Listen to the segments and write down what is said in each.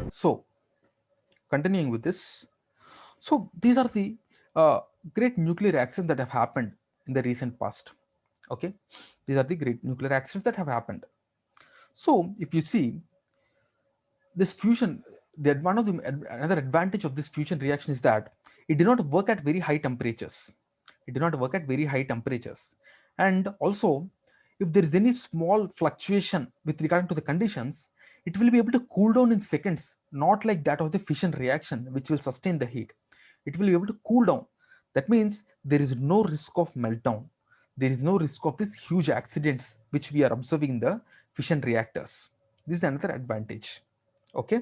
So, continuing with this, so these are the uh, great nuclear accidents that have happened in the recent past. Okay, these are the great nuclear accidents that have happened. So, if you see this fusion, one of the another advantage of this fusion reaction is that it did not work at very high temperatures. It did not work at very high temperatures, and also if there is any small fluctuation with regard to the conditions, it will be able to cool down in seconds, not like that of the fission reaction, which will sustain the heat. It will be able to cool down. That means there is no risk of meltdown. There is no risk of these huge accidents which we are observing in the fission reactors. This is another advantage. Okay,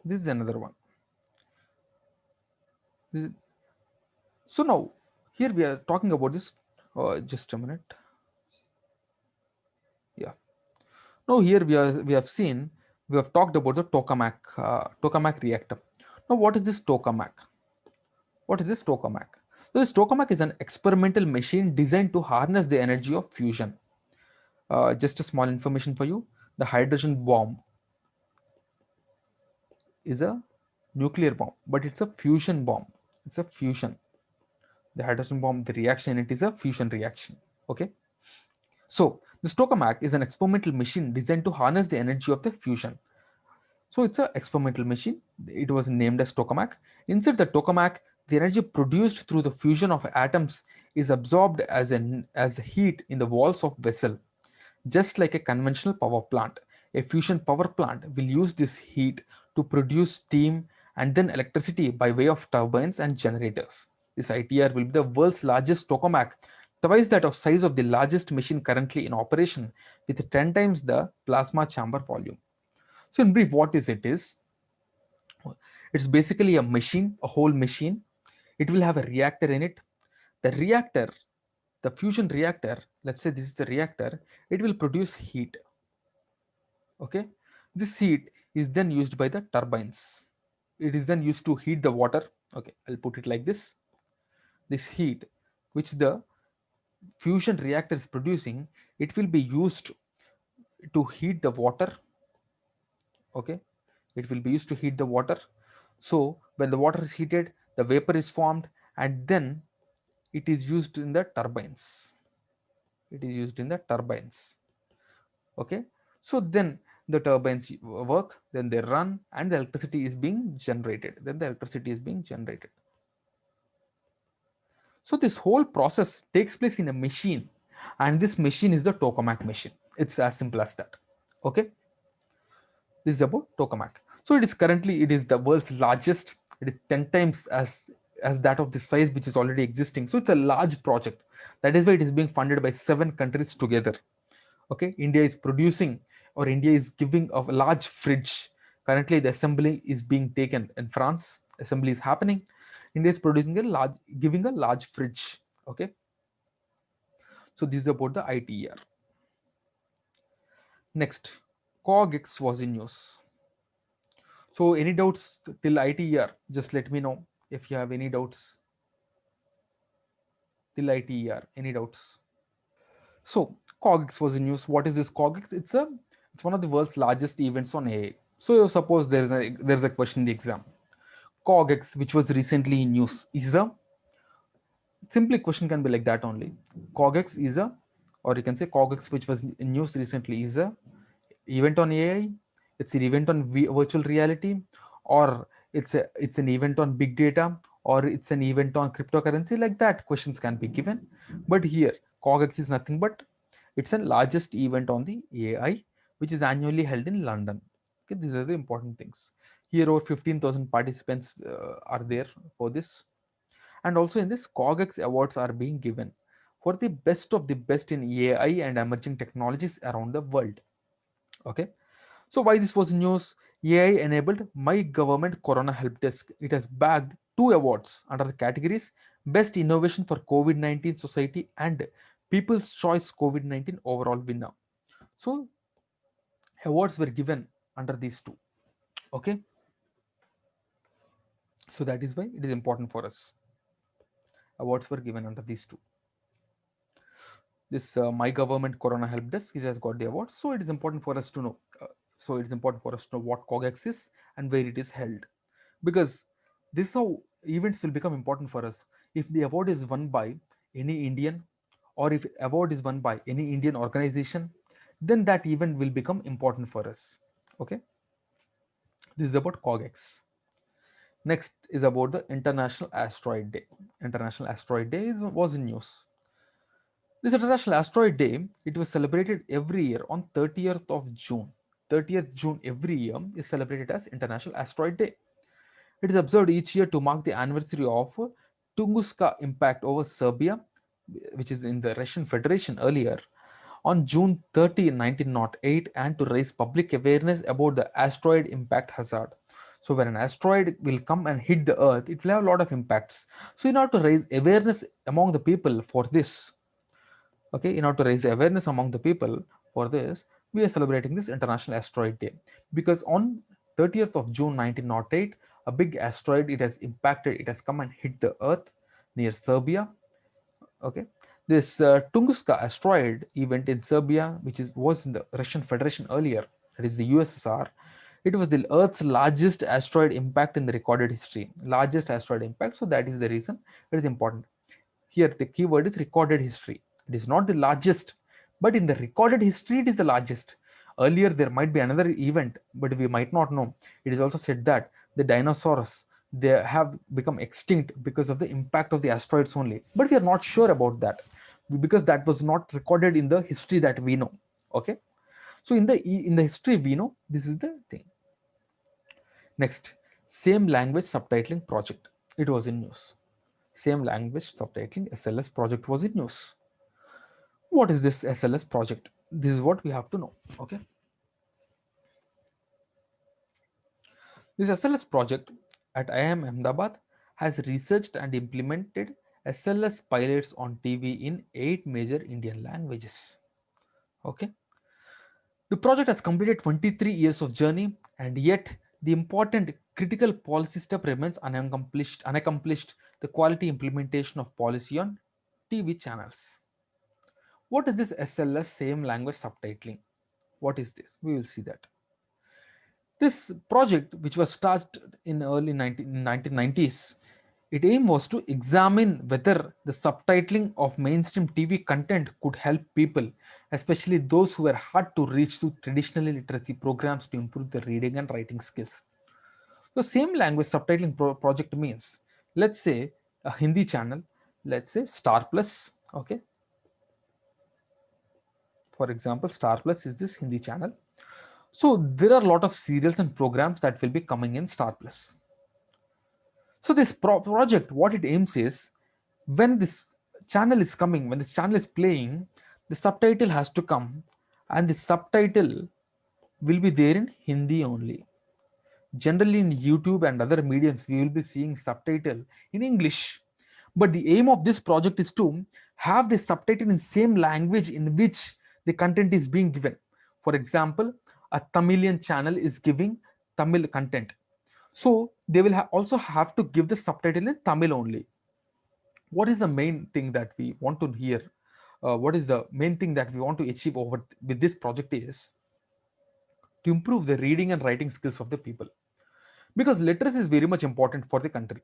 this is another one. This is, so now here we are talking about this. Just a minute. Yeah. Now here we have talked about the tokamak reactor. Now what is this tokamak? What is this tokamak? So this tokamak is an experimental machine designed to harness the energy of fusion. Just a small information for you: the hydrogen bomb is a nuclear bomb, but it's a fusion bomb. It's a fusion. The hydrogen bomb, the reaction in it is a fusion reaction. Okay. So this tokamak is an experimental machine designed to harness the energy of the fusion. So it's an experimental machine. It was named as tokamak. Inside the tokamak, the energy produced through the fusion of atoms is absorbed as heat in the walls of vessel. Just like a conventional power plant, a fusion power plant will use this heat to produce steam and then electricity by way of turbines and generators. This ITR will be the world's largest tokamak, twice that of size of the largest machine currently in operation, with 10 times the plasma chamber volume. So in brief, what is it is? It's basically a machine, a whole machine. It will have a reactor in it. The reactor, the fusion reactor, let's say this is the reactor, it will produce heat. Okay, this heat is then used by the turbines. It is then used to heat the water. Okay, I'll put it like this heat which the fusion reactor is producing, it will be used to heat the water. Okay, it will be used to heat the water. So when the water is heated, the vapor is formed, and then it is used in the turbines. It is used in the turbines. Okay, so then the turbines work, then they run, and the electricity is being generated. Then the electricity is being generated. So this whole process takes place in a machine, and this machine is the tokamak machine. It's as simple as that. Okay, this is about tokamak. So it is the world's largest. It is 10 times as that of the size which is already existing. So it's a large project. That is why it is being funded by 7 countries together. Okay, India is producing, or India is giving a large fridge. Currently the assembly is being taken in France. Assembly is happening. India is producing a large, giving a large fridge. Okay, so this is about the ITER. Next, COGX was in use. So any doubts till ITER, just let me know if you have any doubts till ITER. Any doubts? So COGX was in use. What is this COGX? It's one of the world's largest events on AI. So suppose there's a question in the exam. COGX, which was recently in use, is a simply question can be like that only. COGX is a, or you can say COGX, which was in use recently, is a event on AI. It's an event on virtual reality, or it's an event on big data, or it's an event on cryptocurrency. Like that, questions can be given. But here, COGX is nothing but it's the largest event on the AI, which is annually held in London. Okay, these are the important things. Here, over 15,000 participants are there for this, and also in this, COGX awards are being given for the best of the best in AI and emerging technologies around the world. Okay, so why this was news? AI enabled My Government Corona Help Desk. It has bagged 2 awards under the categories Best Innovation for COVID-19 Society and People's Choice COVID-19 Overall Winner. So awards were given under these two. Okay, so that is why it is important for us. Awards were given under these two. This My Government Corona Help Desk, it has got the award. So it is important for us to know. So it is important for us to know what COGEX is and where it is held, because this is how events will become important for us. If the award is won by any Indian, or if award is won by any Indian organization, then that event will become important for us. Okay, this is about COGEX. Next is about the International Asteroid Day. International Asteroid Day was in news. This International Asteroid Day, it was celebrated every year on 30th of June. 30th June every year is celebrated as International Asteroid Day. It is observed each year to mark the anniversary of Tunguska impact over Serbia, which is in the Russian Federation earlier, on June 30, 1908, and to raise public awareness about the asteroid impact hazard. So when an asteroid will come and hit the earth, it will have a lot of impacts. So in order to raise awareness among the people for this, okay, in order to raise awareness among the people for this, we are celebrating this International Asteroid Day, because on 30th of June 1908, a big asteroid, it has impacted, it has come and hit the earth near Serbia. Okay, this Tunguska asteroid event in Serbia, which was in the Russian Federation earlier, that is the USSR, it was the Earth's largest asteroid impact in the recorded history. Largest asteroid impact, so that is the reason it is important. Here, the keyword is recorded history. It is not the largest, but in the recorded history, it is the largest. Earlier, there might be another event, but we might not know. It is also said that the dinosaurs, they have become extinct because of the impact of the asteroids only. But we are not sure about that, because that was not recorded in the history that we know. Okay, so in the history we know, this is the thing. Next, same language subtitling project. It was in news. Same language subtitling SLS project was in news. What is this SLS project? This is what we have to know. Okay, this SLS project at IIM Ahmedabad has researched and implemented SLS pilots on TV in 8 major Indian languages. Okay, the project has completed 23 years of journey, and yet the important critical policy step remains unaccomplished, the quality implementation of policy on TV channels. What is this SLS, same language subtitling? What is this? We will see that. This project, which was started in early 1990s, its aim was to examine whether the subtitling of mainstream TV content could help people, especially those who were hard to reach through traditional literacy programs, to improve their reading and writing skills. So, same language subtitling project means, let's say, a Hindi channel, let's say Star Plus, okay. For example, Star Plus is this Hindi channel. So there are a lot of serials and programs that will be coming in Star Plus. So this project, what it aims is, when this channel is coming, when this channel is playing, the subtitle has to come, and the subtitle will be there in Hindi only. Generally, in YouTube and other mediums, we will be seeing subtitle in English. But the aim of this project is to have the subtitle in same language in which the content is being given. For example, a Tamilian channel is giving Tamil content. So they will also have to give the subtitle in Tamil only. What is the main thing that we want to hear? What is the main thing that we want to achieve over with this project is to improve the reading and writing skills of the people, because literacy is very much important for the country,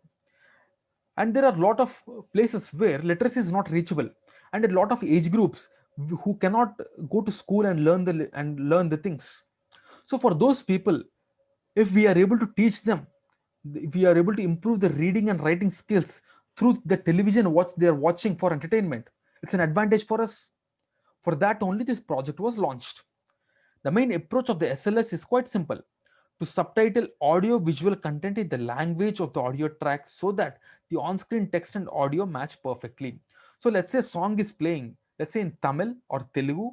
and there are a lot of places where literacy is not reachable, and a lot of age groups who cannot go to school and learn the things. So for those people, if we are able to teach them, if we are able to improve the reading and writing skills through the television what they are watching for entertainment, it's an advantage for us. For that only this project was launched. The main approach of the SLS is quite simple: to subtitle audio visual content in the language of the audio track so that the on screen text and audio match perfectly. So, let's say a song is playing, let's say in Tamil or Telugu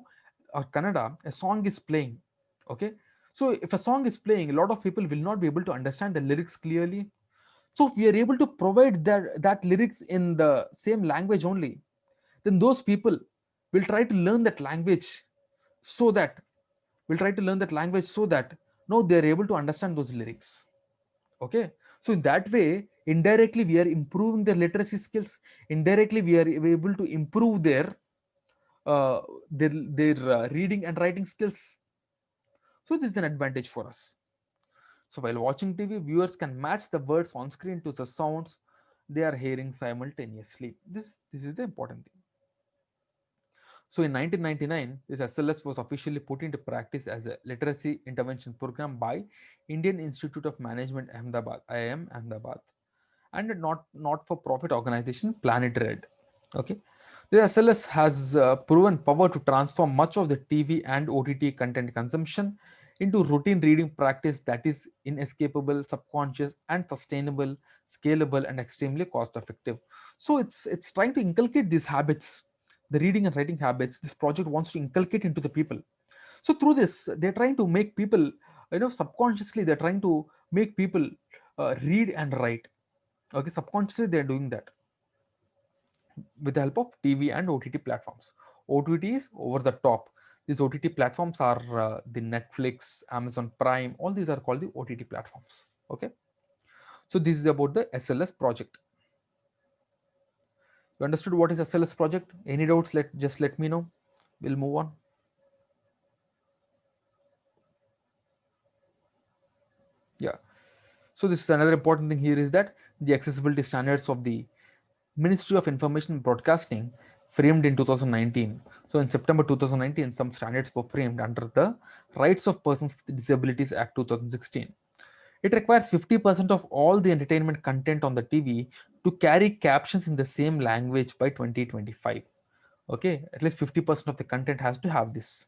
or Kannada, a song is playing. Okay. So, if a song is playing, a lot of people will not be able to understand the lyrics clearly. So, if we are able to provide that lyrics in the same language only, then those people will try to learn that language, so that now they're able to understand those lyrics. Okay, so in that way, indirectly we are improving their literacy skills, indirectly we are able to improve their uh, their reading and writing skills. So this is an advantage for us. So while watching TV, viewers can match the words on screen to the sounds they are hearing simultaneously. This is the important thing. So in 1999, this SLS was officially put into practice as a literacy intervention program by Indian Institute of Management Ahmedabad, IIM Ahmedabad, and a not-for-profit organization Planet Red. Okay, the SLS has proven power to transform much of the TV and OTT content consumption into routine reading practice that is inescapable, subconscious, and sustainable, scalable, and extremely cost-effective. So it's trying to inculcate these habits, the reading and writing habits. This project wants to inculcate into the people. So through this, they're trying to make people, subconsciously, they're trying to make people read and write. Okay, subconsciously they're doing that with the help of TV and OTT platforms. OTT is over the top. These OTT platforms are the Netflix, Amazon Prime, all these are called the OTT platforms. Okay, so this is about the SLS project. You understood what is SLS project? Any doubts? Let me know. We'll move on. Yeah. So this is another important thing here is that the accessibility standards of the Ministry of Information and Broadcasting framed in 2019. So in September 2019, some standards were framed under the Rights of Persons with Disabilities Act 2016. It requires 50% of all the entertainment content on the TV to carry captions in the same language by 2025. Okay, at least 50% of the content has to have this.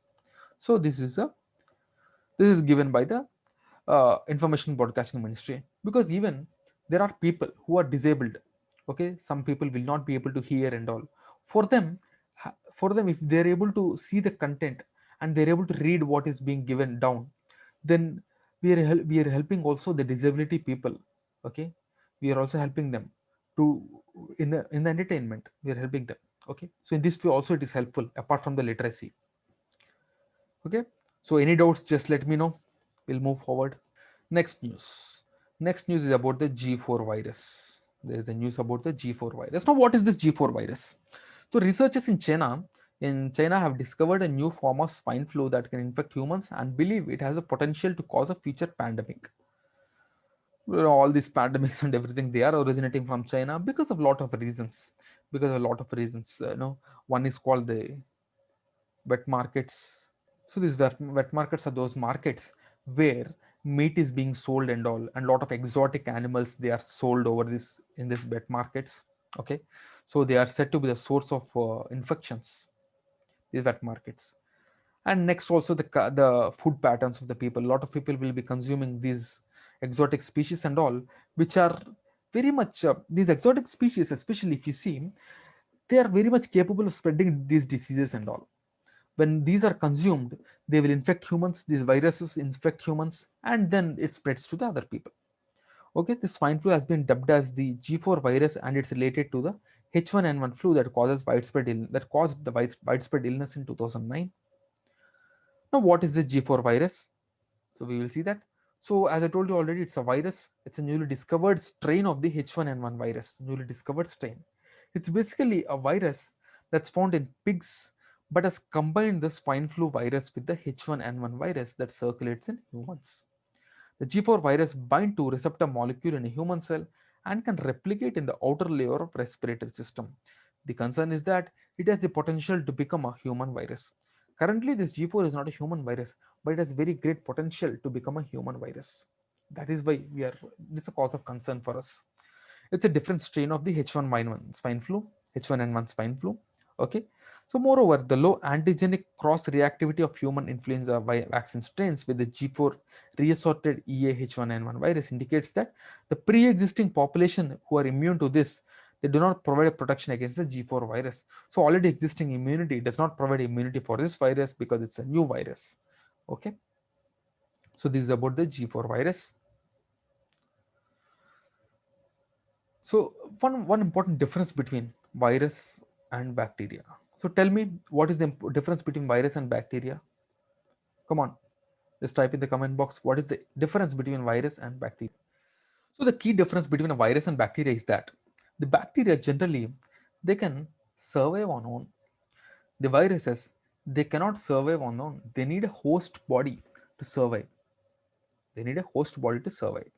So this is given by the Information Broadcasting Ministry, because even there are people who are disabled. Okay, some people will not be able to hear and all. For them, for them, if they're able to see the content and they're able to read what is being given down, then we are helping also the disability people. Okay, we are also helping them to in the entertainment. We are helping them. Okay, so in this way also it is helpful apart from the literacy. Okay, so any doubts, just let me know. We'll move forward. Next news. Next news is about the G4 virus. There is a news about the G4 virus. Now, what is this G4 virus? So, researchers in China have discovered a new form of swine flu that can infect humans and believe it has the potential to cause a future pandemic. All these pandemics and everything, they are originating from China because of a lot of reasons. Because of a lot of reasons, one is called the wet markets. So these wet markets are those markets where meat is being sold and all, and a lot of exotic animals they are sold over this in these wet markets. Okay, so they are said to be the source of infections. These wet markets, and next also the food patterns of the people. A lot of people will be consuming these exotic species and all, which are very much these exotic species, especially if you see, they are very much capable of spreading these diseases and all. When these are consumed, they will infect humans, these viruses infect humans, and then it spreads to the other people. Okay, this swine flu has been dubbed as the G4 virus, and it's related to the H1N1 flu that caused the widespread illness in 2009. Now, what is the G4 virus? So we will see that. So as I told you already, it's a virus. It's a newly discovered strain of the H1N1 virus. Newly discovered strain. It's basically a virus that's found in pigs, but has combined the swine flu virus with the H1N1 virus that circulates in humans. The G4 virus binds to receptor molecule in a human cell and can replicate in the outer layer of respiratory system. The concern is that it has the potential to become a human virus. Currently, this G4 is not a human virus, but it has very great potential to become a human virus. That is why it's a cause of concern for us. It's a different strain of the H1N1 swine flu, H1N1 swine flu. Okay. So, moreover, the low antigenic cross reactivity of human influenza vaccine strains with the G4 reassorted EAH1N1 virus indicates that the pre existing population who are immune to this, they do not provide protection against the G4 virus. So, already existing immunity does not provide immunity for this virus because it's a new virus. Okay. So, this is about the G4 virus. So one important difference between virus and bacteria. So tell me, what is the difference between virus and bacteria? Come on, just type in the comment box. What is the difference between virus and bacteria? So the key difference between a virus and bacteria is that the bacteria generally they can survive on own. The viruses, they cannot survive on their own. They need a host body to survive. They need a host body to survive.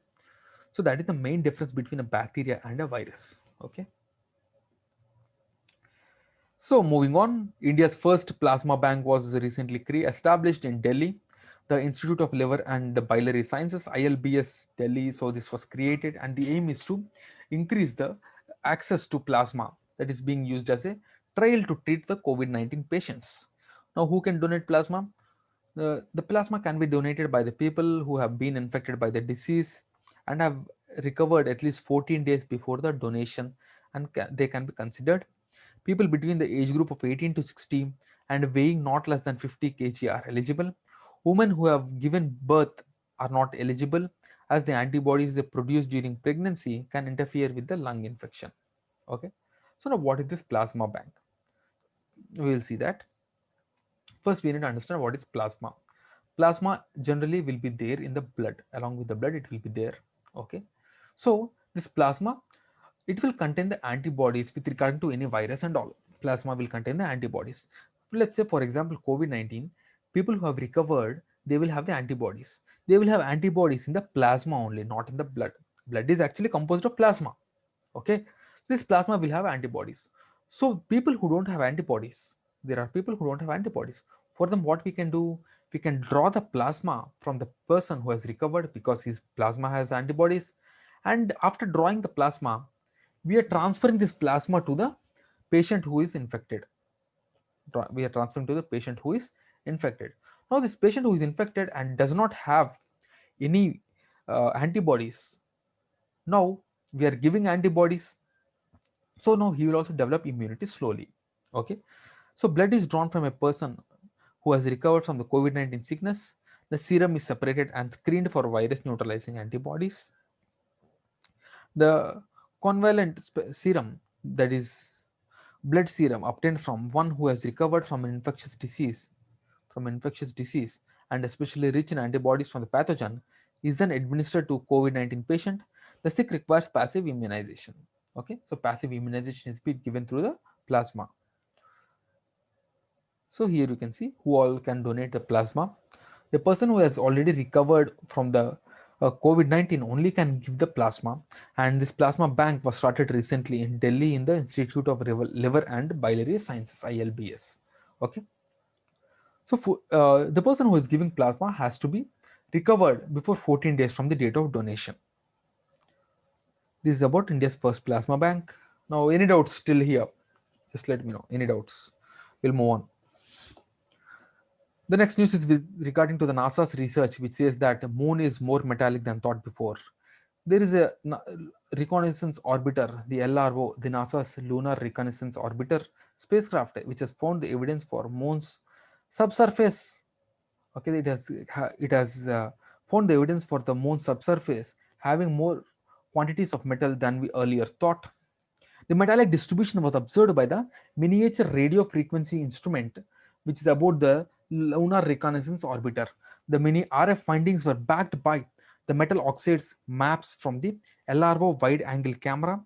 So that is the main difference between a bacteria and a virus. Okay. So moving on, India's first plasma bank was recently established in Delhi, the Institute of Liver and Biliary Sciences (ILBS) Delhi. So this was created, and the aim is to increase the access to plasma that is being used as a trial to treat the COVID-19 patients. Now, who can donate plasma? The plasma can be donated by the people who have been infected by the disease and have recovered at least 14 days before the donation, and they can be considered people between the age group of 18 to 60 and weighing not less than 50 kg are eligible. Women who have given birth are not eligible, as the antibodies they produce during pregnancy can interfere with the lung infection. Okay, so now what is this plasma bank? We will see that. First, we need to understand what is plasma. Plasma generally will be there in the blood. Along with the blood, it will be there. Okay. So this plasma, it will contain the antibodies with regard to any virus and all. Plasma will contain the antibodies. Let's say, for example, COVID-19, people who have recovered, they will have the antibodies. They will have antibodies in the plasma only, not in the blood. Blood is actually composed of plasma. Okay. So this plasma will have antibodies. So people who don't have antibodies, there are people who don't have antibodies. For them, what we can do, we can draw the plasma from the person who has recovered because his plasma has antibodies. And after drawing the plasma, we are transferring this plasma to the patient who is infected. We are transferring to the patient who is infected. Now, this patient who is infected and does not have any antibodies, now we are giving antibodies, so now he will also develop immunity slowly. Okay, so blood is drawn from a person who has recovered from the COVID-19 sickness. The serum is separated and screened for virus neutralizing antibodies. The convalescent serum, that is blood serum obtained from one who has recovered from infectious disease and especially rich in antibodies from the pathogen, is then administered to COVID-19 patient. The sick requires passive immunization. Okay, so passive immunization is being given through the plasma. So here you can see who all can donate the plasma. The person who has already recovered from the COVID-19 only can give the plasma, and this plasma bank was started recently in Delhi in the Institute of Liver and Biliary Sciences (ILBS). Okay, so the person who is giving plasma has to be recovered before 14 days from the date of donation. This is about India's first plasma bank. Now, any doubts still here? Just let me know. Any doubts? We'll move on. The next news is regarding to the NASA's research, which says that the moon is more metallic than thought before. There is a reconnaissance orbiter, the LRO, the NASA's Lunar Reconnaissance Orbiter spacecraft, which has found the evidence for moon's subsurface. Okay, it has found the evidence for the moon's subsurface having more quantities of metal than we earlier thought. The metallic distribution was observed by the miniature radio frequency instrument, which is about the Lunar Reconnaissance Orbiter. The mini RF findings were backed by the metal oxides maps from the LRO wide angle camera,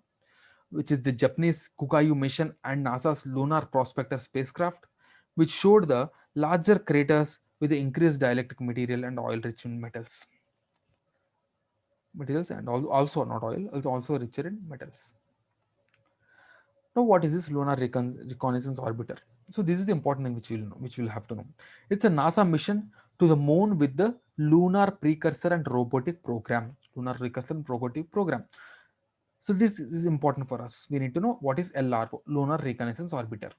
which is the Japanese Kukayu mission, and NASA's Lunar Prospector spacecraft, which showed the larger craters with the increased dielectric material and oil rich in materials, and also not oil, also richer in metals. Now, what is this Lunar Reconnaissance Orbiter? So, this is the important thing which we'll know, which we'll have to know. It's a NASA mission to the moon with the Lunar Precursor and Robotic Program. Lunar Precursor and Robotic Program. So, this is important for us. We need to know what is LRO, Lunar Reconnaissance Orbiter.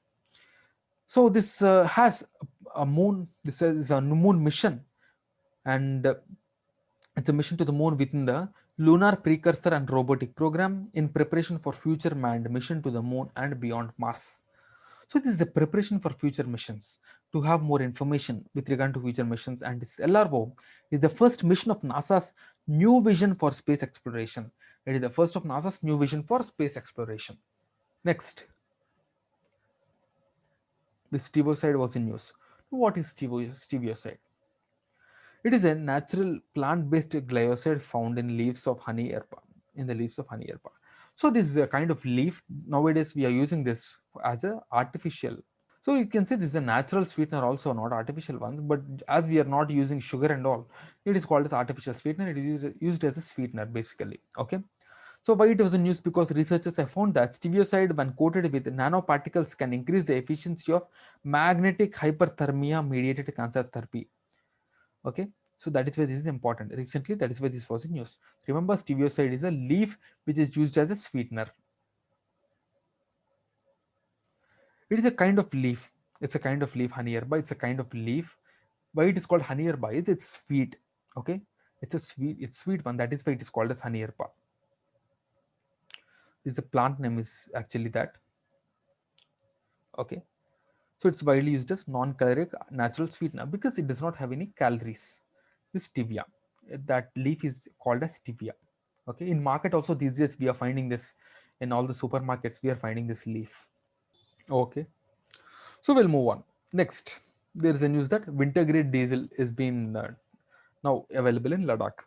So, this has a moon. This is a moon mission, and it's a mission to the moon within the Lunar Precursor and Robotic Program in preparation for future manned mission to the moon and beyond Mars. So this is the preparation for future missions. To have more information with regard to future missions, and this LRO is the first mission of NASA's new vision for space exploration. It is the first of NASA's new vision for space exploration. Next, the stevoside was in news. What is stevoside? It is a natural plant-based glycoside found in leaves of honey herba. In the leaves of honey herba. So this is a kind of leaf. Nowadays we are using this as a artificial. So you can say this is a natural sweetener also, not artificial ones. But as we are not using sugar and all, it is called as artificial sweetener. It is used as a sweetener basically. Okay. So why it was in use? Because researchers have found that stereoside, when coated with nanoparticles, can increase the efficiency of magnetic hyperthermia mediated cancer therapy. Okay. So that is why this is important. Recently, that is why this was in use. Remember, stereoside is a leaf which is used as a sweetener. It is a kind of leaf. It's a kind of leaf, honey herba. It's a kind of leaf. Why it is called honey herba is it's sweet. Okay, it's sweet one. That is why it is called as honey herba. This is a plant name is actually that. Okay, so it's widely used as non-caloric natural sweetener because it does not have any calories. This stevia. That leaf is called as stevia. Okay, in market also these days we are finding this in all the supermarkets. We are finding this leaf. Okay, so we'll move on. Next, there is a news that winter grade diesel is being now available in Ladakh.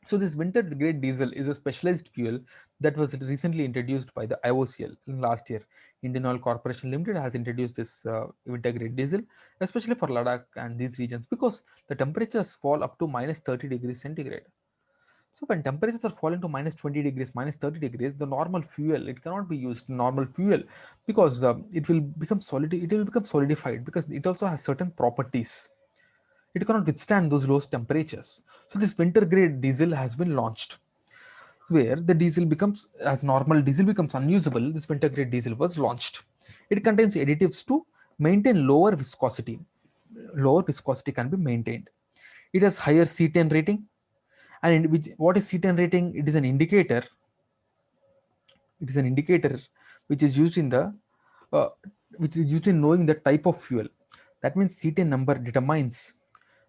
So this winter grade diesel is a specialized fuel that was recently introduced by the IOCL last year. Indian Oil Corporation Limited has introduced this winter grade diesel, especially for Ladakh and these regions, because the temperatures fall up to minus 30 degrees centigrade. So when temperatures are falling to minus 20 degrees, minus 30 degrees, the normal fuel, it cannot be used normal fuel because it will become solid. It will become solidified because it also has certain properties. It cannot withstand those low temperatures. So this winter grade diesel has been launched, where the diesel becomes, as normal diesel becomes unusable, this winter grade diesel was launched. It contains additives to maintain lower viscosity. Lower viscosity can be maintained. It has higher C10 rating, and what is C10 rating? It is an indicator. It is an indicator which is used in the uh, which is used in knowing the type of fuel. That means C10 number determines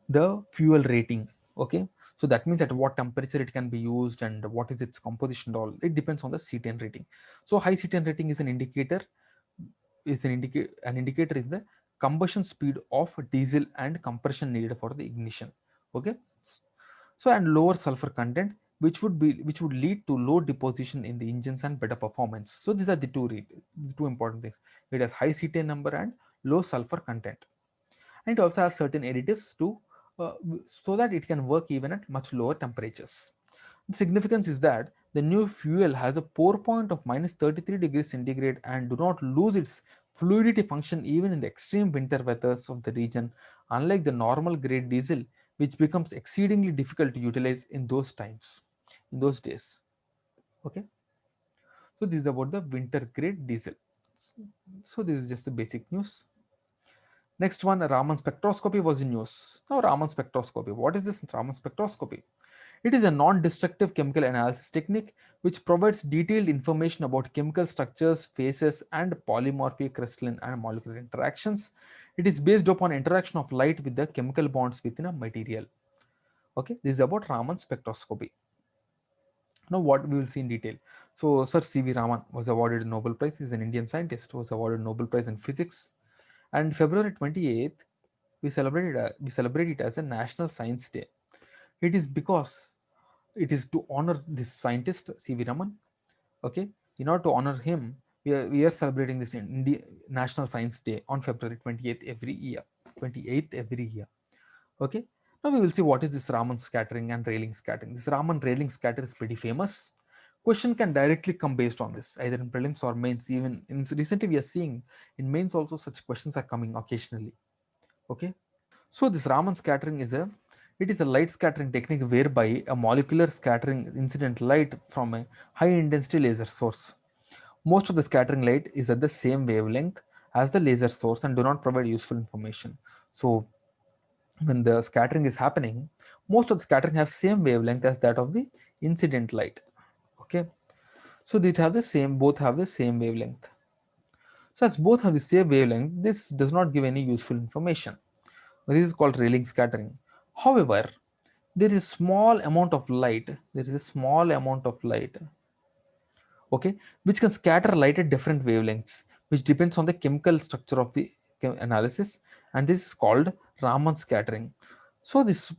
the fuel rating. Okay, so that means at what temperature it can be used and what is its composition. All it depends on the C10 rating. So high C10 rating is an indicator. An indicator is the combustion speed of diesel and compression needed for the ignition. Okay, so and lower sulfur content, which would lead to low deposition in the engines and better performance. So these are the two important things. It has high CTN number and low sulfur content, and it also has certain additives to so that it can work even at much lower temperatures. The significance is that the new fuel has a pour point of minus 33 degrees centigrade and do not lose its fluidity function even in the extreme winter weathers of the region, unlike the normal grade diesel, which becomes exceedingly difficult to utilize in those times, in those days. Okay, so this is about the winter grade diesel. So this is just the basic news. Next one, Raman spectroscopy was in use. Now, Raman spectroscopy. What is this Raman spectroscopy? It is a non-destructive chemical analysis technique which provides detailed information about chemical structures, phases, and polymorphic crystalline and molecular interactions. It is based upon interaction of light with the chemical bonds within a material. Okay, this is about Raman spectroscopy. Now, what we will see in detail. So, Sir C.V. Raman was awarded a Nobel Prize. He is an Indian scientist who was awarded a Nobel Prize in Physics. And February 28th, we celebrate it as a National Science Day. It is because it is to honor this scientist C.V. Raman. Okay, in order to honor him, we are celebrating this in National Science Day on February 28th every year. 28th every year. Okay, now we will see what is this Raman scattering and Rayleigh scattering. This Raman Rayleigh scatter is pretty famous. Question can directly come based on this, either in prelims or mains. Even in recently, we are seeing in mains also such questions are coming occasionally. Okay, so this Raman scattering is a it is a light scattering technique whereby a molecular scattering incident light from a high intensity laser source. Most of the scattering light is at the same wavelength as the laser source and do not provide useful information. So when the scattering is happening, most of the scattering have same wavelength as that of the incident light. Okay, so they have the same, both have the same wavelength. So as both have the same wavelength, this does not give any useful information. This is called Rayleigh scattering. However, there is a small amount of light. There is a small amount of light, okay, which can scatter light at different wavelengths, which depends on the chemical structure of the analysis, and this is called Raman scattering. So this,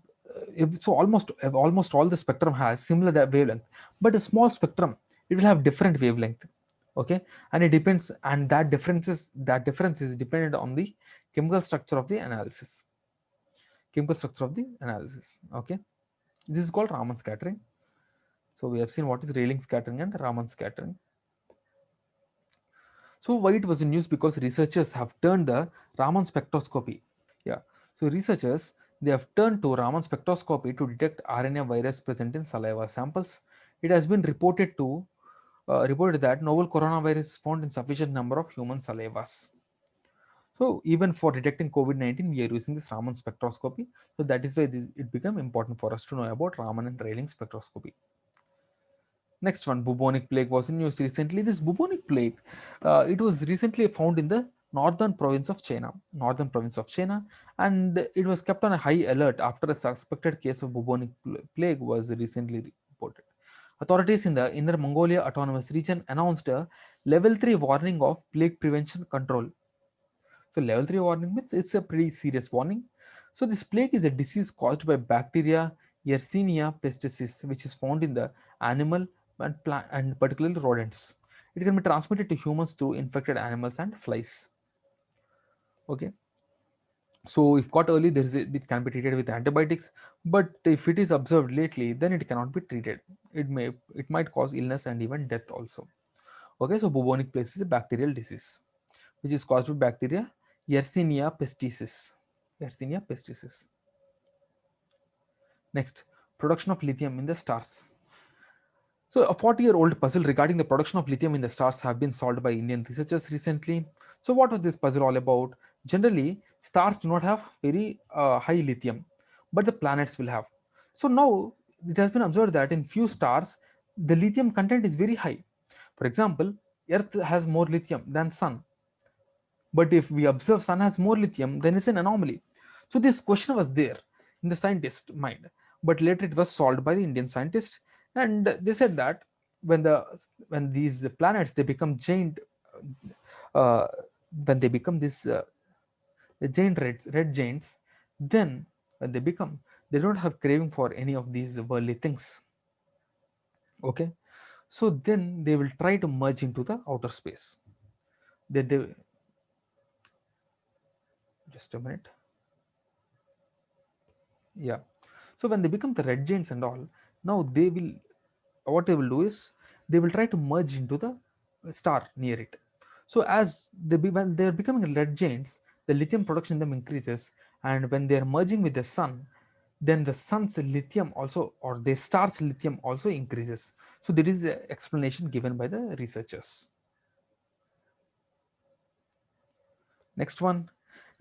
so almost all the spectrum has similar wavelength, but a small spectrum it will have different wavelength. Okay, and it depends, and that difference is dependent on the chemical structure of the analysis. Okay, this is called Raman scattering. So we have seen what is Rayleigh scattering and Raman scattering. So why it was in news? Because researchers have turned the Raman spectroscopy. Yeah. So researchers, they have turned to Raman spectroscopy to detect RNA virus present in saliva samples. It has been reported that novel coronavirus is found in sufficient number of human salivas. So even for detecting COVID-19, we are using this Raman spectroscopy. So that is why it became important for us to know about Raman and Rayleigh spectroscopy. Next one, bubonic plague was in news recently. This bubonic plague, it was recently found in the northern province of China, and it was kept on a high alert after a suspected case of bubonic plague was recently reported. Authorities in the Inner Mongolia Autonomous Region announced a level 3 warning of plague prevention control. So level 3 warning means it's a pretty serious warning. So this plague is a disease caused by bacteria Yersinia pestis, which is found in the animal and plant and particularly rodents. It can be transmitted to humans through infected animals and flies. Okay. So if caught early, it can be treated with antibiotics, but if it is observed lately, then it cannot be treated. It might cause illness and even death also. Okay, so bubonic plague is a bacterial disease which is caused by bacteria Yersinia pestis. Yersinia pestis. Next, production of lithium in the stars. So, a 40-year-old puzzle regarding the production of lithium in the stars have been solved by Indian researchers recently. So, what was this puzzle all about? Generally, stars do not have very high lithium, but the planets will have. So, now it has been observed that in few stars, the lithium content is very high. For example, Earth has more lithium than Sun, but if we observe Sun has more lithium, then it's an anomaly. So this question was there in the scientist mind, but later it was solved by the Indian scientists, and they said that when the when these planets they become giant, uh, when they become this the giant red giants, then when they don't have craving for any of these worldly things. Okay, so then they will try to merge into the outer space. They just a minute. Yeah. So when they become the red giants and all, now they will what they will do is they will try to merge into the star near it. So as when they are becoming red giants, the lithium production in them increases, and when they are merging with the sun, then the sun's lithium also or their star's lithium also increases. So that is the explanation given by the researchers. Next one,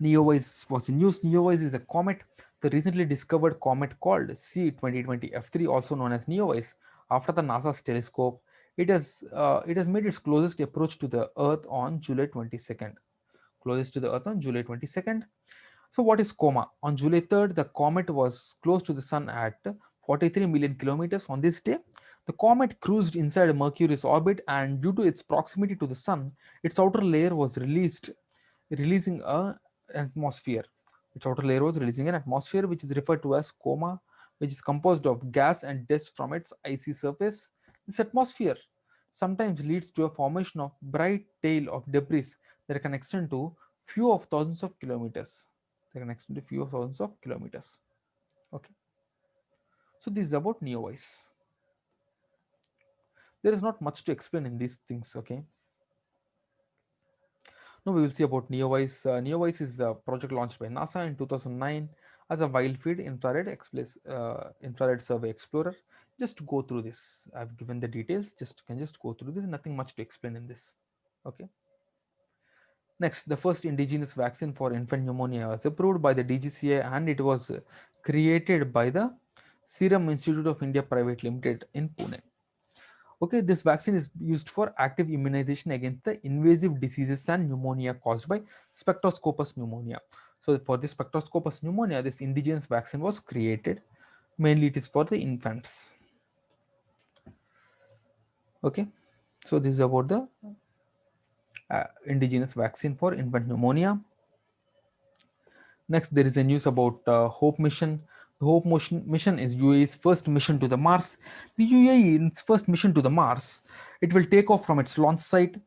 Neowise was in news. Neowise is a comet, the recently discovered comet called C2020 F3, also known as Neowise, after the NASA's telescope. It has made its closest approach to the Earth on July 22nd. Closest to the Earth on July 22nd. So what is COMA? On July 3rd, the comet was close to the Sun at 43 million kilometers. On this day, the comet cruised inside Mercury's orbit, and due to its proximity to the Sun, its outer layer was releasing a atmosphere. Its outer layer was releasing an atmosphere which is referred to as coma, which is composed of gas and dust from its icy surface. This atmosphere sometimes leads to a formation of bright tail of debris that can extend to few of thousands of kilometers. They can extend to few of thousands of kilometers. Okay. So this is about Neowise. There is not much to explain in these things. Okay. Now we will see about Neowise. Neowise is a project launched by NASA in 2009 as a wild field infrared survey explorer. Just go through this. I've given the details. Just go through this. Nothing much to explain in this. Okay. Next, the first indigenous vaccine for infant pneumonia was approved by the DGCA, and it was created by the Serum Institute of India Private Limited in Pune. Okay, this vaccine is used for active immunization against the invasive diseases and pneumonia caused by Spectroscopus pneumonia. So for this Spectroscopus pneumonia, this indigenous vaccine was created. Mainly it is for the infants. Okay, so this is about the indigenous vaccine for infant pneumonia. Next, there is a news about Hope Mission. The Hope mission is UAE's first mission to the Mars. The UAE, in its first mission to the Mars, it will take off from its launch site,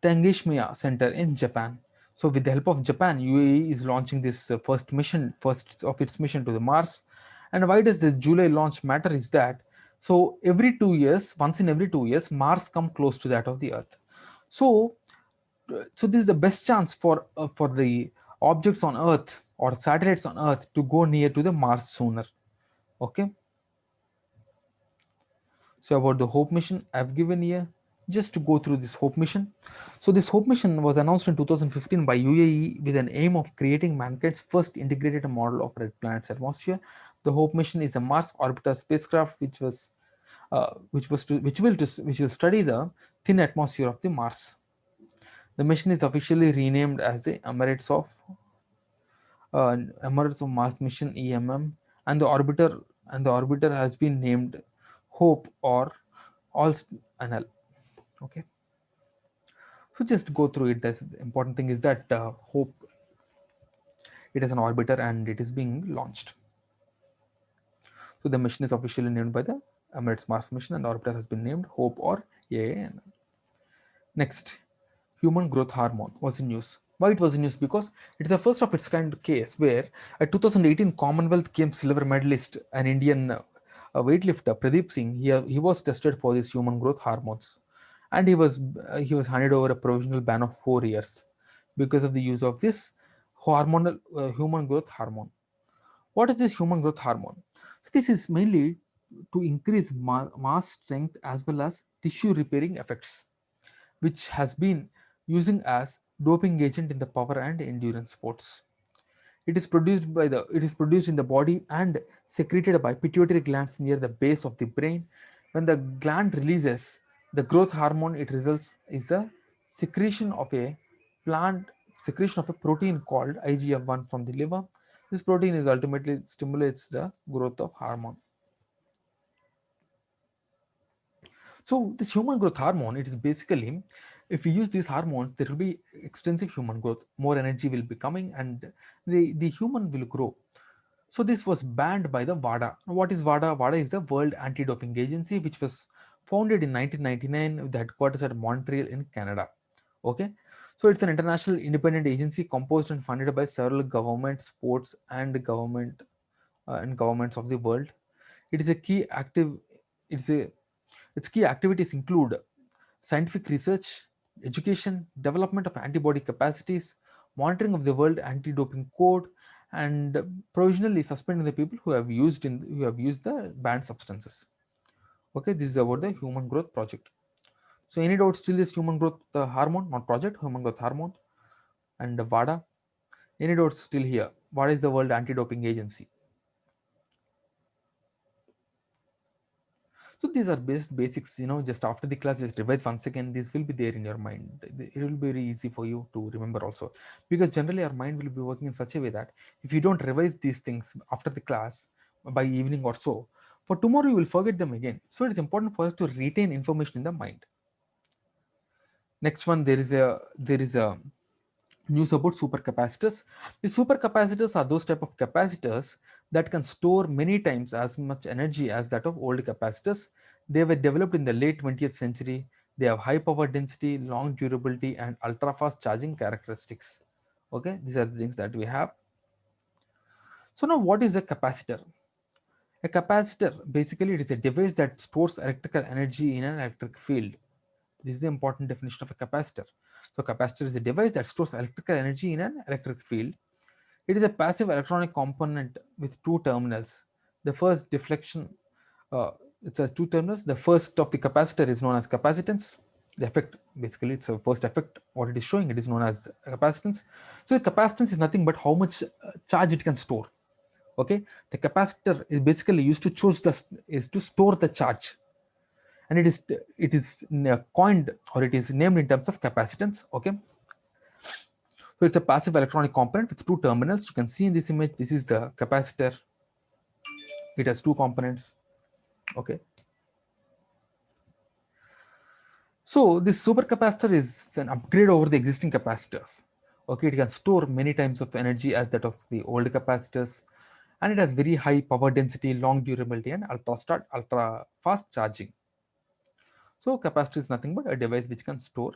Tangishimiya Center in Japan. So, with the help of Japan, UAE is launching this first of its mission to the Mars. And why does the July launch matter? Is that so every 2 years, once in every 2 years, Mars come close to that of the Earth. So, this is the best chance for the objects on Earth or satellites on Earth to go near to the Mars sooner. Okay. So about the Hope mission, I've given here just to go through this Hope mission. So this Hope mission was announced in 2015 by UAE with an aim of creating mankind's first integrated model of red planet's atmosphere. The Hope mission is a Mars orbiter spacecraft which will study the thin atmosphere of the Mars. The mission is officially renamed as the Emirates of Mars Mission EMM, and the orbiter has been named Hope or ALSNL. Okay, so just go through it. The important thing is that Hope, it is an orbiter and it is being launched. So the mission is officially named by the Emirates Mars Mission, and the orbiter has been named Hope or AAN. Next, human growth hormone was in news. Why it was in news? Because it is the first of its kind case where a 2018 Commonwealth Games silver medalist, an Indian weightlifter, Pradeep Singh, he was tested for these human growth hormones, and he was handed over a provisional ban of 4 years because of the use of this hormonal human growth hormone. What is this human growth hormone? So this is mainly to increase mass strength as well as tissue repairing effects, which has been using as doping agent in the power and endurance sports. It is produced in the body and secreted by pituitary glands near the base of the brain. When the gland releases the growth hormone, it results is a secretion of a plant secretion of a protein called IGF-1 from the liver. This protein is ultimately stimulates the growth of hormone. So this human growth hormone, it is basically, if we use these hormones, there will be extensive human growth, more energy will be coming, and the human will grow. So this was banned by the WADA. What is WADA? WADA is the World Anti-Doping Agency, which was founded in 1999 with the headquarters at Montreal in Canada. Okay, so it's an international independent agency composed and funded by several governments, sports, and governments of the world. It is a key active. It's a its key activities include scientific research, education, development of antibody capacities, monitoring of the World Anti-Doping Code, and provisionally suspending the people who have used the banned substances. Okay, this is about the Human Growth Project. So any doubt still is human growth hormone, not project, human growth hormone, and the WADA. Any doubts still here? What is the World Anti-Doping Agency? So these are basics, just after the class, just revise once again. This will be there in your mind. It will be very easy for you to remember also. Because generally our mind will be working in such a way that if you don't revise these things after the class by evening or so, for tomorrow you will forget them again. So it is important for us to retain information in the mind. Next one, there is a news about supercapacitors. The supercapacitors are those type of capacitors that can store many times as much energy as that of old capacitors. They were developed in the late 20th century. They have high power density, long durability, and ultra fast charging characteristics. Okay, these are the things that we have. So now, what is a capacitor? A capacitor, basically, it is a device that stores electrical energy in an electric field. This is the important definition of a capacitor. So capacitor is a device that stores electrical energy in an electric field. It is a passive electronic component with two terminals. The first deflection, it's a two terminals. The first of the capacitor is known as capacitance. The effect, basically, it's a first effect. What it is showing, it is known as capacitance. So the capacitance is nothing but how much charge it can store. Okay, the capacitor is basically used to store the charge, and it is coined, or it is named in terms of capacitance. Okay, so it's a passive electronic component with two terminals. You can see in this image, this is the capacitor. It has two components. Okay, so this supercapacitor is an upgrade over the existing capacitors. Okay, it can store many times of energy as that of the old capacitors, and it has very high power density, long durability, and ultra fast charging. So capacitor is nothing but a device which can store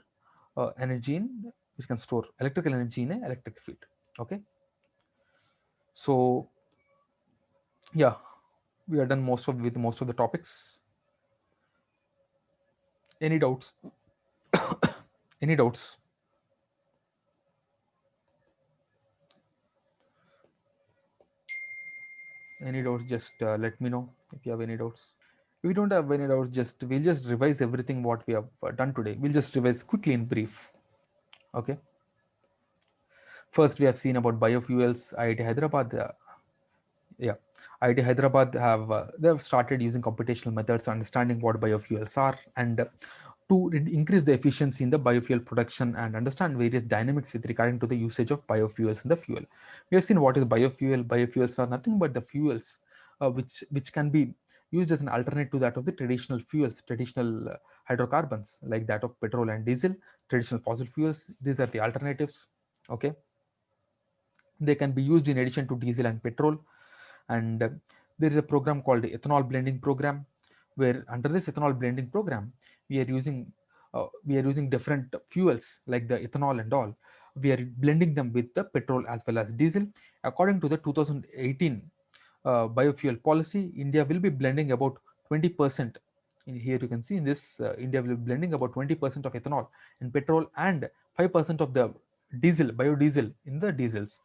energy in which can store electrical energy in a electric field. Okay, so yeah, we are done most of the topics. Any doubts? Any doubts? Any doubts? Just let me know if you have any doubts. If we don't have any doubts, we'll just revise everything what we have done today. We'll just revise quickly in brief. Okay. First, we have seen about biofuels. IIT Hyderabad, yeah, IIT Hyderabad they have started using computational methods, understanding what biofuels are, and to increase the efficiency in the biofuel production and understand various dynamics with regarding to the usage of biofuels in the fuel. We have seen what is biofuel. Biofuels are nothing but the fuels which can be used as an alternate to that of the traditional fuels, traditional hydrocarbons like that of petrol and diesel, traditional fossil fuels. These are the alternatives. Okay, they can be used in addition to diesel and petrol. And there is a program called the ethanol blending program, where under this ethanol blending program we are using different fuels like the ethanol and all. We are blending them with the petrol as well as diesel. According to the 2018 biofuel policy, India will be blending about 20%. In here you can see in this, India will be blending about 20% of ethanol in petrol and 5% of the biodiesel in the diesels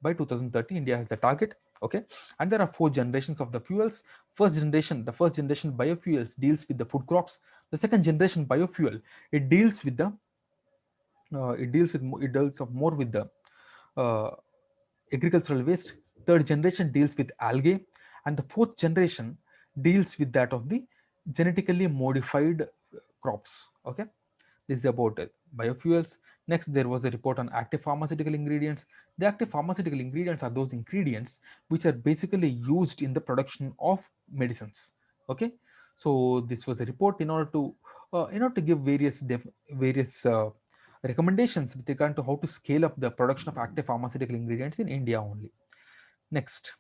by 2030. India has the target. Okay, and there are four generations of the fuels. The first generation biofuels deals with the food crops. The second generation biofuel, it deals with the it deals of more with the uh, agricultural waste. Third generation deals with algae, and the fourth generation deals with that of the genetically modified crops. Okay, this is about biofuels. Next, there was a report on active pharmaceutical ingredients. The active pharmaceutical ingredients are those ingredients which are basically used in the production of medicines. Okay, so this was a report in order to give various recommendations with regard to how to scale up the production of active pharmaceutical ingredients in India only. Next,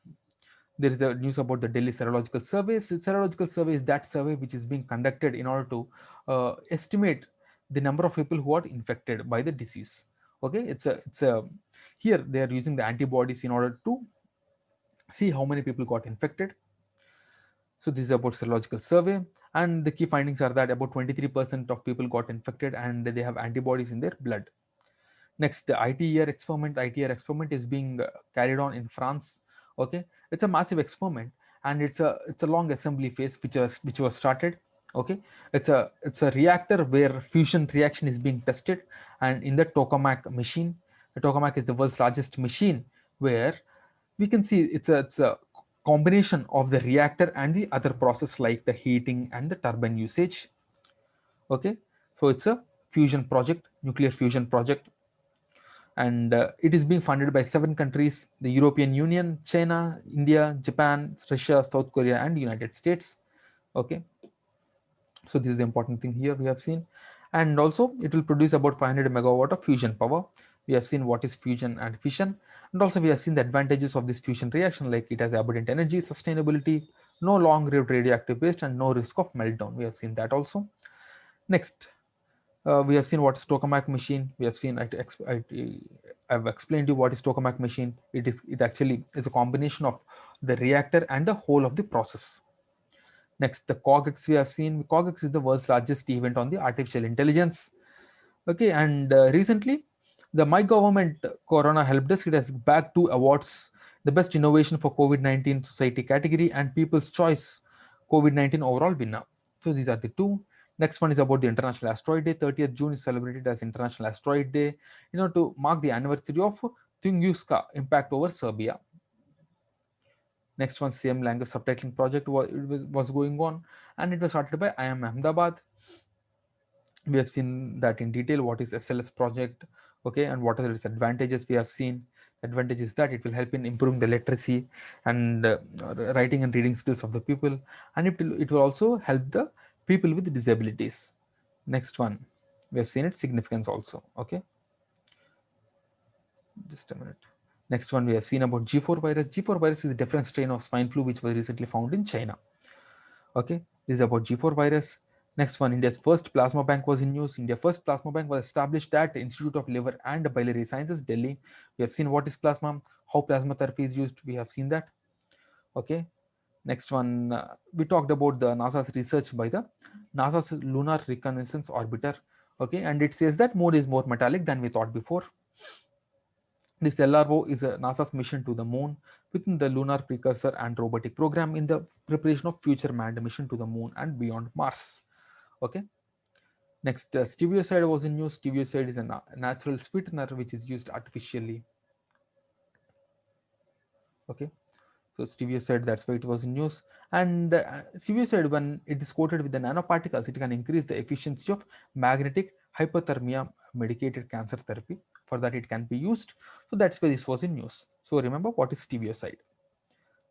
there is a news about the Delhi Serological Survey. So serological survey is that survey which is being conducted in order to estimate the number of people who are infected by the disease. Okay, it's a here they are using the antibodies in order to see how many people got infected. So this is about serological survey, and the key findings are that about 23% of people got infected and they have antibodies in their blood. Next, the ITER experiment. ITER experiment is being carried on in France. Okay, it's a massive experiment, and it's a long assembly phase which was started. Okay, it's a reactor where fusion reaction is being tested, and in the tokamak machine. The tokamak is the world's largest machine, where we can see it's a combination of the reactor and the other process like the heating and the turbine usage. Okay, so it's a fusion project, nuclear fusion project, and it is being funded by 7 countries: the European Union, China, India, Japan, Russia, South Korea, and United States. Okay, so this is the important thing here we have seen. And also it will produce about 500 megawatt of fusion power. We have seen what is fusion and fission, and also we have seen the advantages of this fusion reaction, like it has abundant energy, sustainability, no long lived radioactive waste, and no risk of meltdown. We have seen that also. Next, we have seen what is tokamak machine. We have seen I've explained to you what is tokamak machine. It actually is a combination of the reactor and the whole of the process. Next, the COGX we have seen. COGX is the world's largest event on the artificial intelligence. Okay, and recently, the My Government Corona Help Desk, it has bagged 2 awards: the Best Innovation for COVID-19 Society category and People's Choice COVID-19 overall winner. So these are the two. Next one is about the International Asteroid Day. 30th June is celebrated as International Asteroid Day, to mark the anniversary of Tunguska impact over Serbia. Next one, same language subtitling project was going on, and it was started by IIM Ahmedabad. We have seen that in detail. What is SLS project? Okay, and what are its advantages? We have seen advantage is that it will help in improving the literacy and writing and reading skills of the people, and it will also help the people with disabilities. Next one, we have seen its significance also. Okay, just a minute. Next one, we have seen about G4 virus. G4 virus is a different strain of swine flu which was recently found in China. Okay, this is about G4 virus. Next one, India's first plasma bank was in news. India's first plasma bank was established at Institute of Liver and Biliary Sciences, Delhi. We have seen what is plasma, how plasma therapy is used. We have seen that. Okay. Next one, we talked about the NASA's research by the NASA's Lunar Reconnaissance Orbiter. Okay, and it says that moon is more metallic than we thought before. This LRO is a NASA's mission to the moon within the Lunar Precursor and Robotic Program in the preparation of future manned mission to the moon and beyond Mars. Okay. Next, stevioxide was in news. Stevioxide is a natural sweetener which is used artificially. Okay. So stevioxide, that's why it was in news. And stevioxide, when it is coated with the nanoparticles, it can increase the efficiency of magnetic hyperthermia medicated cancer therapy. For that, it can be used. So that's why this was in news. So remember what is stevioxide.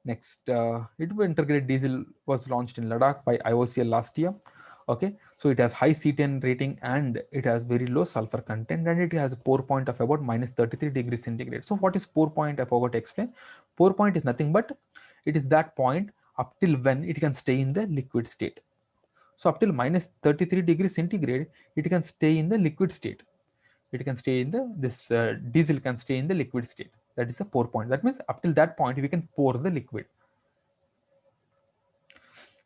Next, it integrated diesel was launched in Ladakh by IOCL last year. Okay, so it has high C10 rating and it has very low sulfur content and it has a pour point of about minus 33 degrees centigrade. So what is pour point? I forgot to explain. Pour point is nothing but it is that point up till when it can stay in the liquid state. So up till minus 33 degrees centigrade, it can stay in the liquid state. It can stay in the diesel can stay in the liquid state. That is the pour point. That means up till that point we can pour the liquid.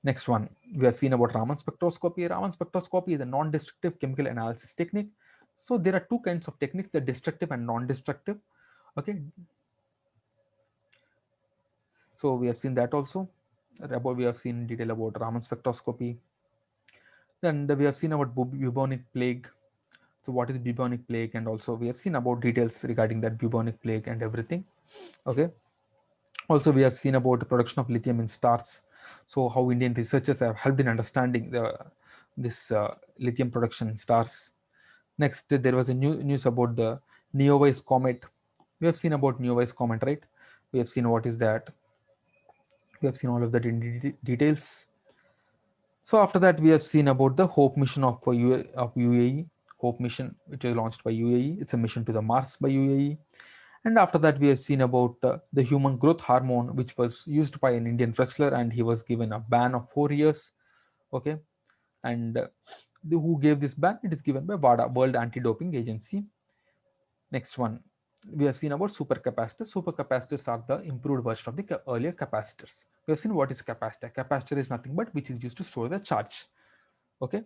Next one, we have seen about Raman spectroscopy. Raman spectroscopy is a non-destructive chemical analysis technique. So there are two kinds of techniques: the destructive and non-destructive. Okay. So we have seen that also. We have seen in detail about Raman spectroscopy. Then we have seen about bubonic plague. So what is bubonic plague? And also we have seen about details regarding that bubonic plague and everything. Okay. Also, we have seen about the production of lithium in stars. So how Indian researchers have helped in understanding this lithium production in stars. Next, there was a news about the Neowise comet. We have seen about Neowise comet, right? We have seen what is that. We have seen all of that in details. So after that, we have seen about the Hope mission of UAE. Hope mission, which was launched by UAE. It's a mission to the Mars by UAE. And after that, we have seen about the human growth hormone, which was used by an Indian wrestler, and he was given a ban of 4 years. Okay, and who gave this ban? It is given by WADA, World Anti-Doping Agency. Next one, we have seen about supercapacitors. Supercapacitors are the improved version of the earlier capacitors. We have seen what is capacitor. Capacitor is nothing but which is used to store the charge. Okay.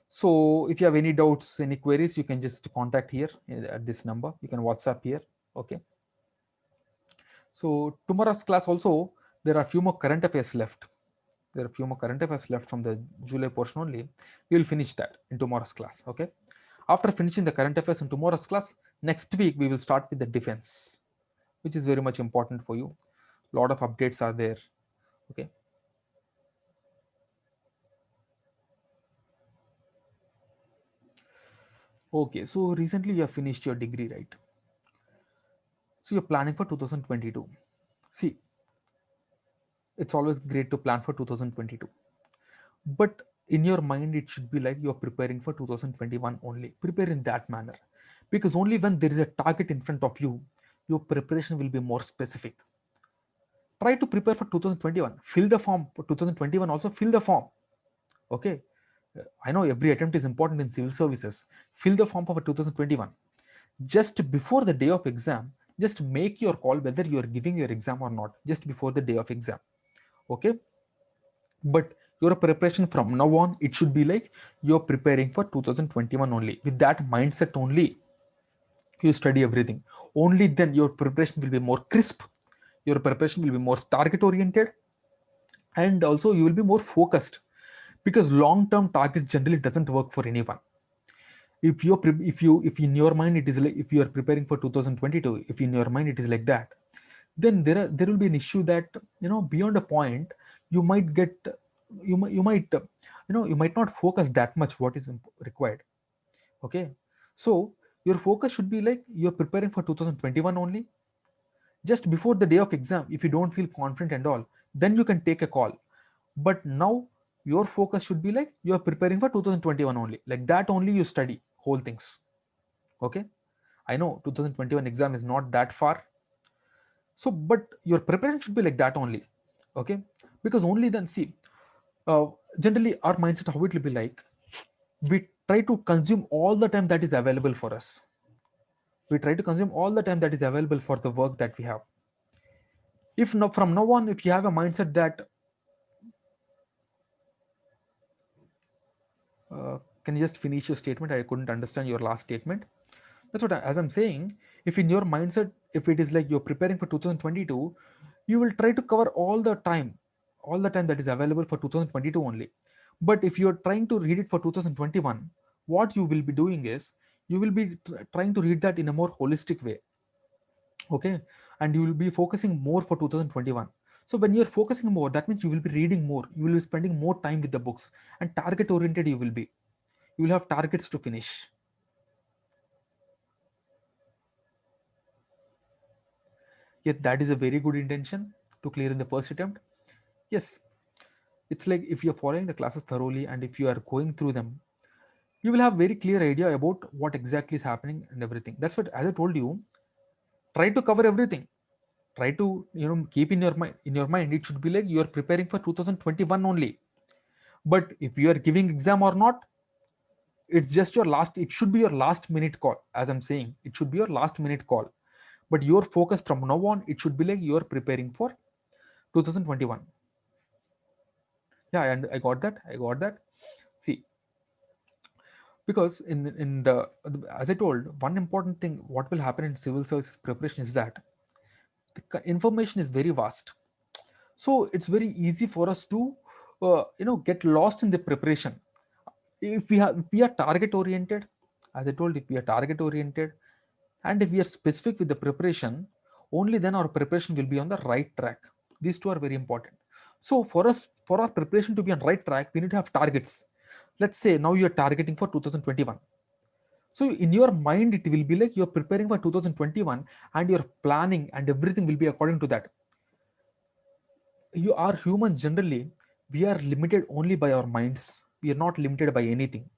So if you have any doubts, any queries, you can just contact here at this number. You can WhatsApp here. Okay. So tomorrow's class also, there are a few more current affairs left. There are a few more current affairs left from the July portion only. We will finish that in tomorrow's class. Okay. After finishing the current affairs in tomorrow's class, next week we will start with the defense, which is very much important for you. A lot of updates are there. Okay. Okay. So recently you have finished your degree, right? So you're planning for 2022. See, it's always great to plan for 2022. But in your mind, it should be like you're preparing for 2021 only. Prepare in that manner. Because only when there is a target in front of you, your preparation will be more specific. Try to prepare for 2021. Fill the form for 2021 also, fill the form. Okay. I know every attempt is important in civil services. Fill the form for 2021. Just before the day of exam, just make your call whether you are giving your exam or not, just before the day of exam. Okay. But your preparation from now on, it should be like you're preparing for 2021 only. With that mindset only, you study everything. Only then your preparation will be more crisp, your preparation will be more target oriented, and also you will be more focused, because long term target generally doesn't work for anyone. If in your mind it is like, if you are preparing for 2022, if in your mind it is like that, then there will be an issue that, beyond a point, you might get you might not focus that much what is required. Okay. So your focus should be like you're preparing for 2021 only. Just before the day of exam, if you don't feel confident and all, then you can take a call. But now your focus should be like you're preparing for 2021 only. Like that only you study whole things. Okay. I know 2021 exam is not that far. So but your preparation should be like that only. Okay, because only then, see, uh, generally our mindset, how it will be like, we try to consume all the time that is available for us. We try to consume all the time that is available for the work that we have. If no, from now on, if you have a mindset that, can you just finish your statement? I couldn't understand your last statement. That's what as I'm saying. If in your mindset, if it is like you're preparing for 2022, you will try to cover all the time that is available for 2022 only. But if you're trying to read it for 2021, what you will be doing is, you will be trying to read that in a more holistic way. Okay, and you will be focusing more for 2021. So when you're focusing more, that means you will be reading more, you will be spending more time with the books, and target oriented you will be. You will have targets to finish. Yet that is a very good intention to clear in the first attempt. Yes, it's like if you're following the classes thoroughly and if you are going through them, you will have very clear idea about what exactly is happening and everything. That's what, as I told you, try to cover everything. Try to, keep in your mind it should be like you are preparing for 2021 only. But if you are giving exam or not, it's just your last, it should be your last minute call. As I'm saying, it should be your last minute call. But your focus from now on, it should be like you are preparing for 2021. Yeah, and I got that. See, because in the, as I told, one important thing what will happen in civil service preparation is that the information is very vast. So it's very easy for us to get lost in the preparation. If we are target oriented, as I told, if we are target oriented and if we are specific with the preparation, only then our preparation will be on the right track. These two are very important. So for our preparation to be on right track, we need to have targets. Let's say now you are targeting for 2021. So in your mind it will be like you're preparing for 2021, and your planning and everything will be according to that. You are human generally, we are limited only by our minds, we are not limited by anything.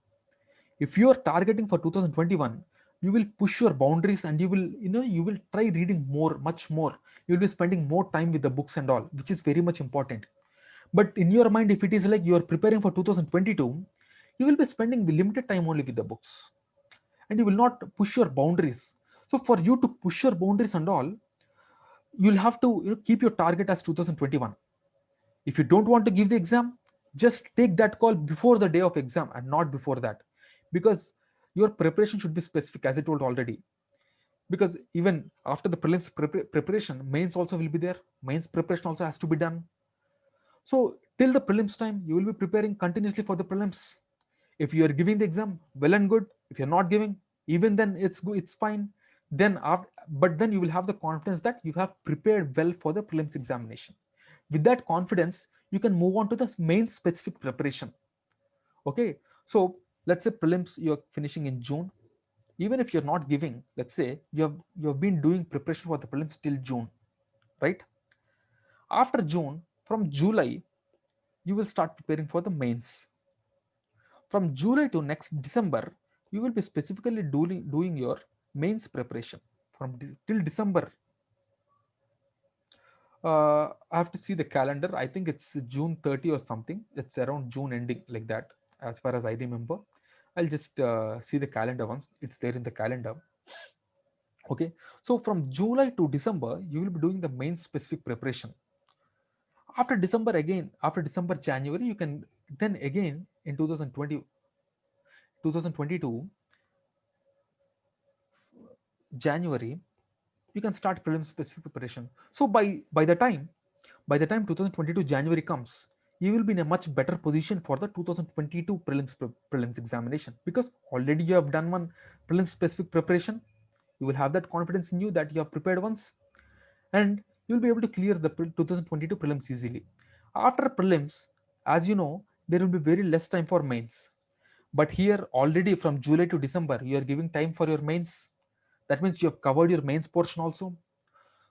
If you are targeting for 2021, you will push your boundaries, and you will try reading more, much more. You will be spending more time with the books and all, which is very much important. But in your mind, if it is like you are preparing for 2022, you will be spending limited time only with the books, and you will not push your boundaries. So for you to push your boundaries and all, you'll have to keep your target as 2021. If you don't want to give the exam, just take that call before the day of exam and not before that. Because your preparation should be specific, as I told already. Because even after the prelims preparation, mains also will be there. Mains preparation also has to be done. So till the prelims time, you will be preparing continuously for the prelims. If you are giving the exam, well and good. If you're not giving, even then it's good, it's fine. Then after, but then you will have the confidence that you have prepared well for the prelims examination. With that confidence, you can move on to the main specific preparation. Okay, so let's say prelims you're finishing in June. Even if you're not giving, let's say you have been doing preparation for the prelims till June, right? After June, from July, you will start preparing for the mains. From July to next December, you will be specifically doing your mains preparation. Till December, I have to see the calendar. I think it's June 30 or something. It's around June ending, like that, as far as I remember. I'll just see the calendar once. It's there in the calendar. Okay. So from July to December, you will be doing the main specific preparation. After December, January, you can then again in 2022 January, you can start prelim specific preparation. So by the time 2022 January comes, you will be in a much better position for the 2022 prelims examination, because already you have done one prelim specific preparation. You will have that confidence in you that you have prepared once, and you'll be able to clear the 2022 prelims easily. After prelims, as you know, there will be very less time for mains. But here already from July to December, you are giving time for your mains. That means you have covered your mains portion also.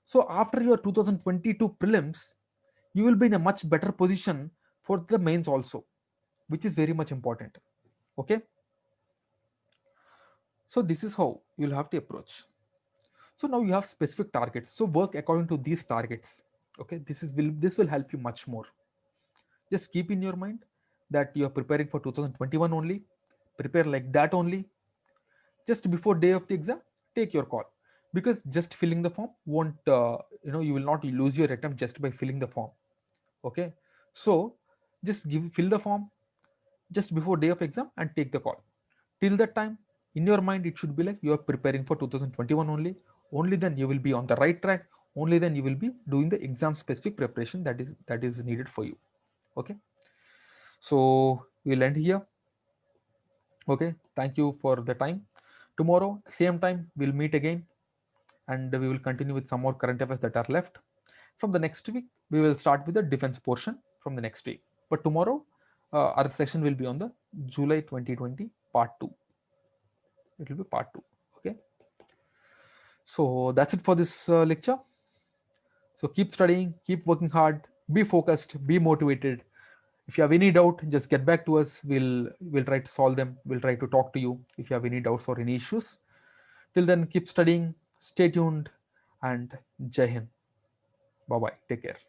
So after your 2022 prelims, you will be in a much better position for the mains also, which is very much important. Okay. So this is how you'll have to approach. So now you have specific targets, so work according to these targets. Okay, this will help you much more. Just keep in your mind that you are preparing for 2021 only. Prepare like that only. Just before day of the exam, take your call, because just filling the form won't you will not lose your attempt just by filling the form. Okay, so just fill the form just before day of exam and take the call. Till that time, in your mind it should be like you are preparing for 2021 only. Only then you will be on the right track. Only then you will be doing the exam specific preparation that is needed for you. Okay, so we'll end here. Okay, thank you for the time. Tomorrow same time we'll meet again, and we will continue with some more current affairs that are left. From the next week we will start with the defense portion from the next week. But tomorrow our session will be on the July 2020 part 2. It will be part 2. Okay, so that's it for this lecture. So keep studying, keep working hard, be focused, be motivated. If you have any doubt, just get back to us. We'll try to solve them. We'll try to talk to you if you have any doubts or any issues. Till then, keep studying, stay tuned, and Jai Hind. Bye bye. Take care.